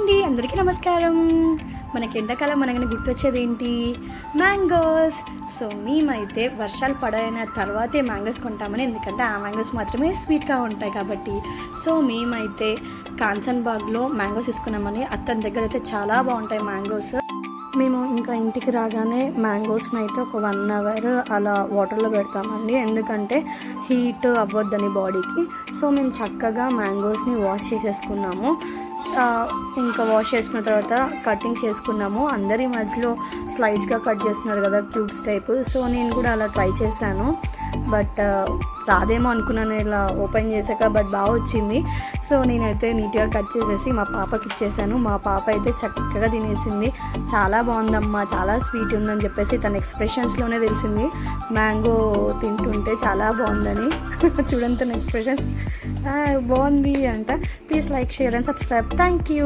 అండి, అందరికీ నమస్కారం. మనకి ఎండాకాలం మనకి గుర్తొచ్చేది ఏంటి? మ్యాంగోస్. సో మేమైతే వర్షాలు పడైన తర్వాతే మ్యాంగోస్ కొంటామని, ఎందుకంటే ఆ మ్యాంగోస్ మాత్రమే స్వీట్గా ఉంటాయి కాబట్టి. సో మేమైతే కాంచన్బాగ్లో మ్యాంగోస్ తీసుకున్నామని. అతని దగ్గర అయితే చాలా బాగుంటాయి మ్యాంగోస్. మేము ఇంకా ఇంటికి రాగానే మ్యాంగోస్ని అయితే ఒక 1 అవర్ అలా వాటర్లో పెడతామండి, ఎందుకంటే హీట్ అవ్వద్దని బాడీకి. సో మేము చక్కగా మ్యాంగోస్ని వాష్ చేసేసుకున్నాము. ఇంకా వాష్ చేసుకున్న తర్వాత కటింగ్ చేసుకున్నాము. అందరి మధ్యలో స్లైడ్స్గా కట్ చేస్తున్నారు కదా, క్యూబ్స్ టైప్. సో నేను కూడా అలా ట్రై చేశాను, బట్ రాదేమో అనుకున్నాను ఇలా ఓపెన్ చేశాక. బట్ బాగా వచ్చింది. సో నేనైతే నీట్గా కట్ చేసేసి మా పాపకి ఇచ్చేసాను. మా పాప అయితే చక్కగా తినేసింది. చాలా బాగుందమ్మా, చాలా స్వీట్ ఉందని చెప్పేసి తన ఎక్స్ప్రెషన్స్లోనే తెలిసింది మ్యాంగో తింటుంటే చాలా బాగుందని. చూడండి తన ఎక్స్ప్రెషన్ బాగుంది అంట. Please like, share and subscribe. Thank you.